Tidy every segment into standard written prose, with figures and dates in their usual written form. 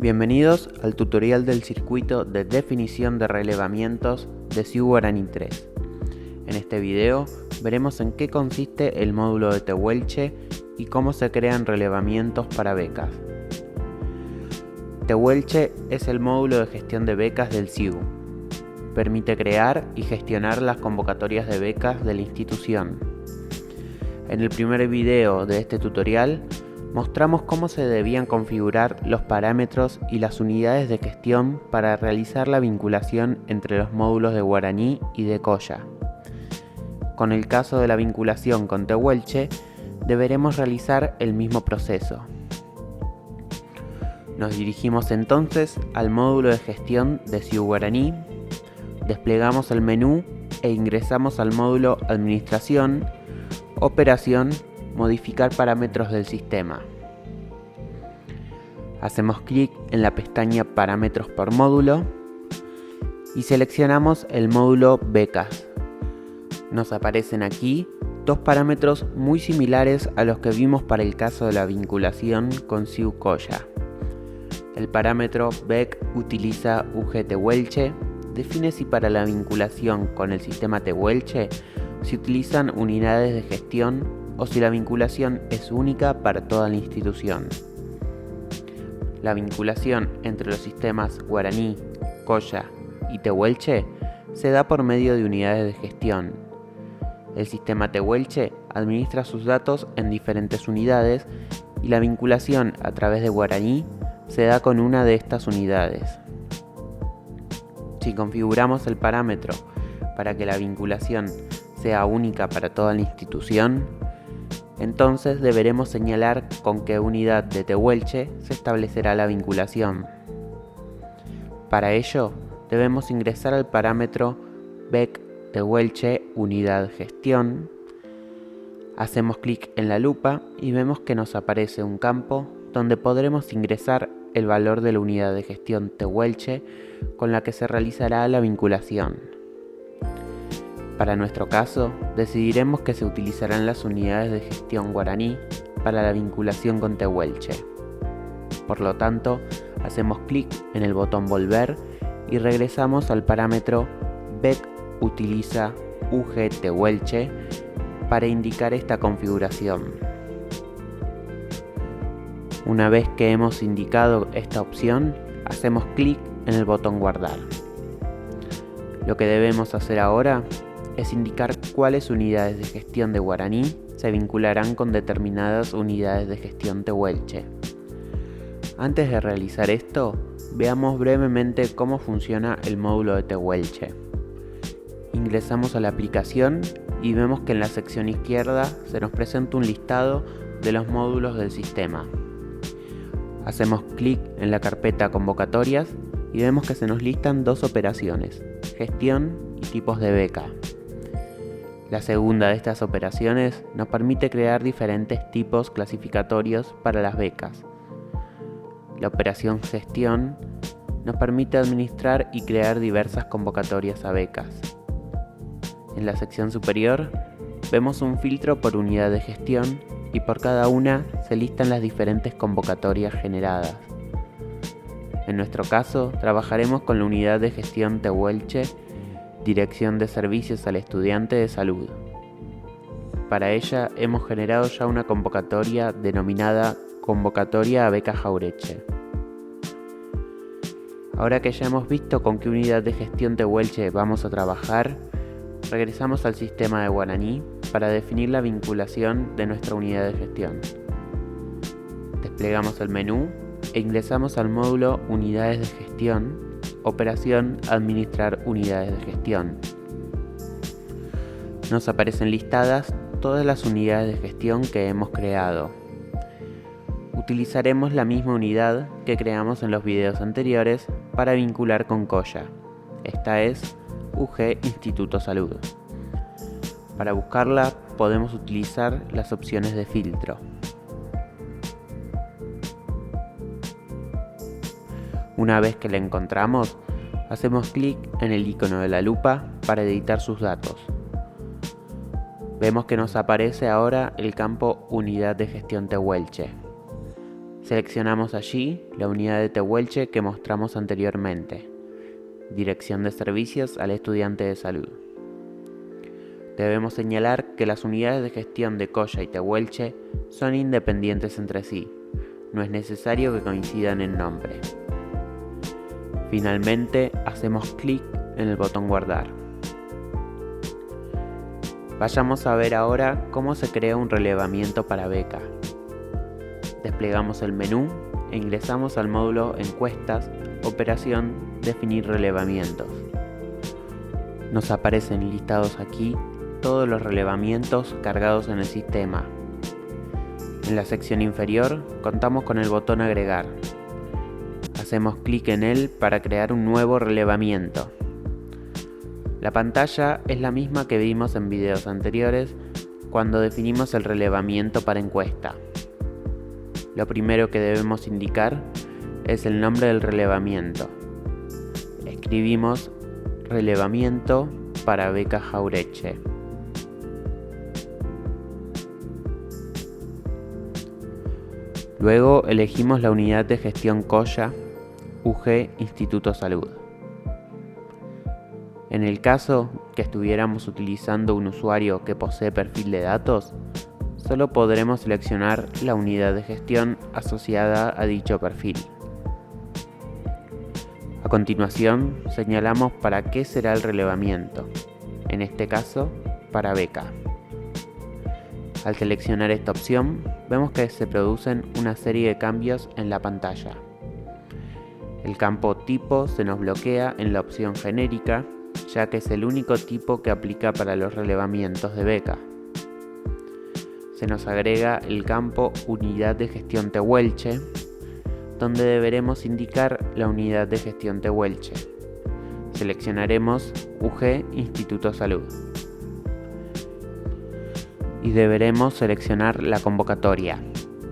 Bienvenidos al tutorial del circuito de definición de relevamientos de CIU Guaraní 3. En este video veremos en qué consiste el módulo de Tehuelche y cómo se crean relevamientos para becas. Tehuelche es el módulo de gestión de becas del CIU. Permite crear y gestionar las convocatorias de becas de la institución. En el primer video de este tutorial mostramos cómo se debían configurar los parámetros y las unidades de gestión para realizar la vinculación entre los módulos de Guaraní y de Colla. Con el caso de la vinculación con Tehuelche, deberemos realizar el mismo proceso. Nos dirigimos entonces al módulo de gestión de CIU Guaraní, desplegamos el menú e ingresamos al módulo Administración, Operación, Modificar parámetros del sistema. Hacemos clic en la pestaña Parámetros por módulo y seleccionamos el módulo Becas. Nos aparecen aquí dos parámetros muy similares a los que vimos para el caso de la vinculación con CIU Colla. El parámetro bec utiliza UG Tehuelche, define si para la vinculación con el sistema Tehuelche se utilizan unidades de gestión o si la vinculación es única para toda la institución. La vinculación entre los sistemas Guaraní, Colla y Tehuelche se da por medio de unidades de gestión. El sistema Tehuelche administra sus datos en diferentes unidades y la vinculación a través de Guaraní se da con una de estas unidades. Si configuramos el parámetro para que la vinculación sea única para toda la institución, entonces deberemos señalar con qué unidad de Tehuelche se establecerá la vinculación. Para ello, debemos ingresar al parámetro bec Tehuelche unidad gestión. Hacemos clic en la lupa y vemos que nos aparece un campo donde podremos ingresar el valor de la unidad de gestión Tehuelche con la que se realizará la vinculación. Para nuestro caso, decidiremos que se utilizarán las unidades de gestión Guaraní para la vinculación con Tehuelche. Por lo tanto, hacemos clic en el botón Volver y regresamos al parámetro bec utiliza UG Tehuelche para indicar esta configuración. Una vez que hemos indicado esta opción, hacemos clic en el botón Guardar. Lo que debemos hacer ahora es indicar cuáles unidades de gestión de Guaraní se vincularán con determinadas unidades de gestión Tehuelche. Antes de realizar esto, veamos brevemente cómo funciona el módulo de Tehuelche. Ingresamos a la aplicación y vemos que en la sección izquierda se nos presenta un listado de los módulos del sistema. Hacemos clic en la carpeta Convocatorias y vemos que se nos listan dos operaciones, gestión y tipos de beca. La segunda de estas operaciones nos permite crear diferentes tipos clasificatorios para las becas. La operación gestión nos permite administrar y crear diversas convocatorias a becas. En la sección superior vemos un filtro por unidad de gestión y por cada una se listan las diferentes convocatorias generadas. En nuestro caso, trabajaremos con la unidad de gestión Tehuelche, Dirección de Servicios al Estudiante de Salud. Para ella hemos generado ya una convocatoria denominada Convocatoria a Beca Jauretche. Ahora que ya hemos visto con qué unidad de gestión Tehuelche vamos a trabajar, regresamos al sistema de Guaraní para definir la vinculación de nuestra unidad de gestión. Desplegamos el menú e ingresamos al módulo Unidades de Gestión, Operación Administrar unidades de gestión. Nos aparecen listadas todas las unidades de gestión que hemos creado. Utilizaremos la misma unidad que creamos en los videos anteriores para vincular con Colla. Esta es UG Instituto Salud. Para buscarla podemos utilizar las opciones de filtro. Una vez que la encontramos, hacemos clic en el icono de la lupa para editar sus datos. Vemos que nos aparece ahora el campo Unidad de Gestión Tehuelche. Seleccionamos allí la unidad de Tehuelche que mostramos anteriormente, Dirección de Servicios al Estudiante de Salud. Debemos señalar que las unidades de gestión de Colla y Tehuelche son independientes entre sí, no es necesario que coincidan en nombre. Finalmente, hacemos clic en el botón Guardar. Vayamos a ver ahora cómo se crea un relevamiento para beca. Desplegamos el menú e ingresamos al módulo Encuestas, Operación Definir relevamientos. Nos aparecen listados aquí todos los relevamientos cargados en el sistema. En la sección inferior contamos con el botón Agregar. Hacemos clic en él para crear un nuevo relevamiento. La pantalla es la misma que vimos en videos anteriores cuando definimos el relevamiento para encuesta. Lo primero que debemos indicar es el nombre del relevamiento. Escribimos relevamiento para beca Jauretche. Luego elegimos la unidad de gestión Colla, UG Instituto Salud. En el caso que estuviéramos utilizando un usuario que posee perfil de datos, solo podremos seleccionar la unidad de gestión asociada a dicho perfil. A continuación, señalamos para qué será el relevamiento, en este caso, para beca. Al seleccionar esta opción, vemos que se producen una serie de cambios en la pantalla. El campo tipo se nos bloquea en la opción genérica, ya que es el único tipo que aplica para los relevamientos de beca. Se nos agrega el campo Unidad de Gestión Tehuelche, donde deberemos indicar la unidad de gestión Tehuelche. Seleccionaremos UG Instituto Salud. Y deberemos seleccionar la convocatoria,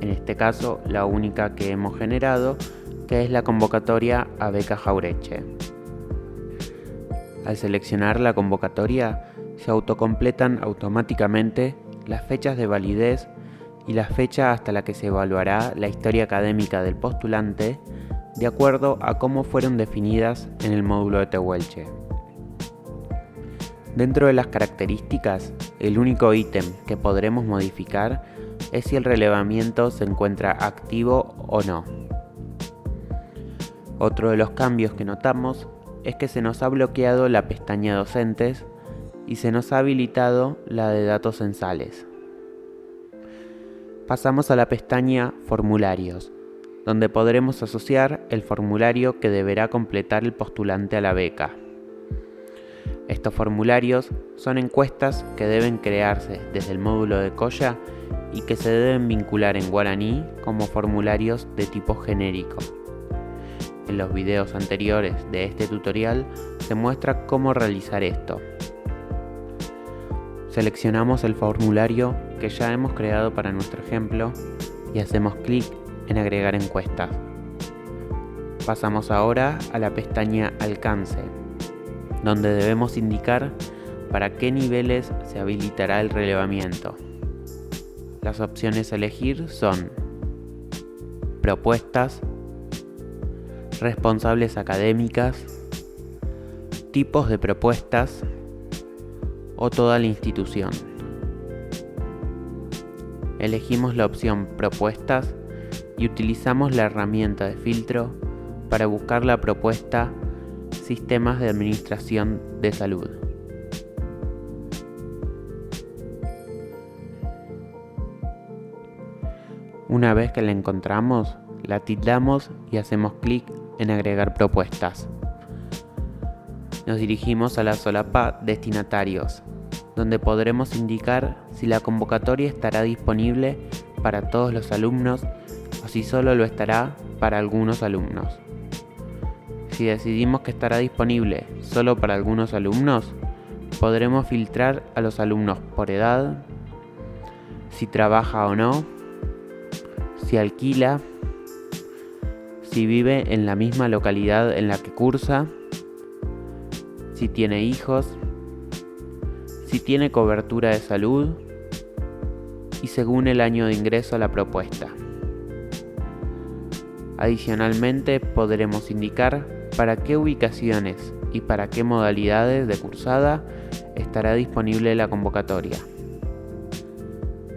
en este caso la única que hemos generado, que es la convocatoria a beca Jauretche. Al seleccionar la convocatoria, se autocompletan automáticamente las fechas de validez y la fecha hasta la que se evaluará la historia académica del postulante de acuerdo a cómo fueron definidas en el módulo de Tehuelche. Dentro de las características, el único ítem que podremos modificar es si el relevamiento se encuentra activo o no. Otro de los cambios que notamos es que se nos ha bloqueado la pestaña Docentes y se nos ha habilitado la de Datos censales. Pasamos a la pestaña Formularios, donde podremos asociar el formulario que deberá completar el postulante a la beca. Estos formularios son encuestas que deben crearse desde el módulo de Colla y que se deben vincular en guaraní como formularios de tipo genérico. En los videos anteriores de este tutorial se muestra cómo realizar esto. Seleccionamos el formulario que ya hemos creado para nuestro ejemplo y hacemos clic en Agregar encuestas. Pasamos ahora a la pestaña Alcance, donde debemos indicar para qué niveles se habilitará el relevamiento. Las opciones a elegir son Propuestas, Responsables académicas, Tipos de propuestas o toda la institución. Elegimos la opción Propuestas y utilizamos la herramienta de filtro para buscar la propuesta Sistemas de Administración de Salud. Una vez que la encontramos, la tildamos y hacemos clic en Agregar propuestas. Nos dirigimos a la solapa Destinatarios, donde podremos indicar si la convocatoria estará disponible para todos los alumnos o si solo lo estará para algunos alumnos. Si decidimos que estará disponible solo para algunos alumnos, podremos filtrar a los alumnos por edad, si trabaja o no, si alquila, si vive en la misma localidad en la que cursa, si tiene hijos, si tiene cobertura de salud y según el año de ingreso a la propuesta. Adicionalmente, podremos indicar para qué ubicaciones y para qué modalidades de cursada estará disponible la convocatoria.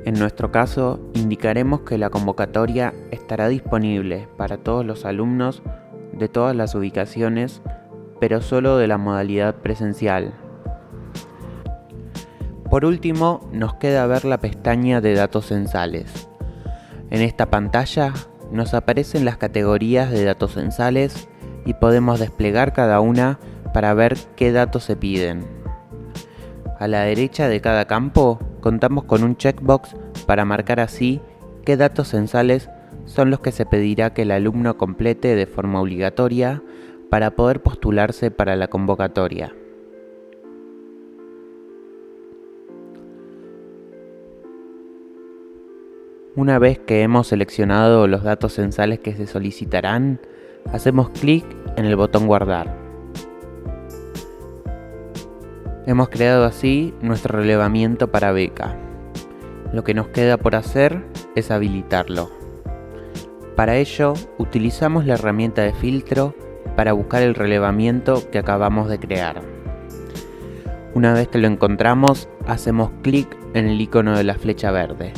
En nuestro caso, indicaremos que la convocatoria estará disponible para todos los alumnos de todas las ubicaciones, pero solo de la modalidad presencial. Por último, nos queda ver la pestaña de datos censales. En esta pantalla nos aparecen las categorías de datos censales y podemos desplegar cada una para ver qué datos se piden. A la derecha de cada campo contamos con un checkbox para marcar así qué datos censales son los que se pedirá que el alumno complete de forma obligatoria para poder postularse para la convocatoria. Una vez que hemos seleccionado los datos censales que se solicitarán, hacemos clic en el botón Guardar. Hemos creado así nuestro relevamiento para beca. Lo que nos queda por hacer es habilitarlo. Para ello, utilizamos la herramienta de filtro para buscar el relevamiento que acabamos de crear. Una vez que lo encontramos, hacemos clic en el icono de la flecha verde.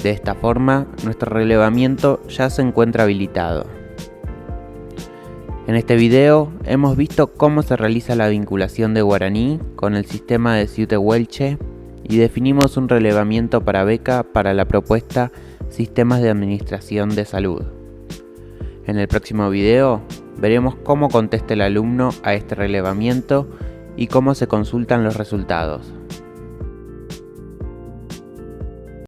De esta forma, nuestro relevamiento ya se encuentra habilitado. En este video hemos visto cómo se realiza la vinculación de Guaraní con el sistema de Ciute Welche y definimos un relevamiento para beca para la propuesta Sistemas de Administración de Salud. En el próximo video veremos cómo contesta el alumno a este relevamiento y cómo se consultan los resultados.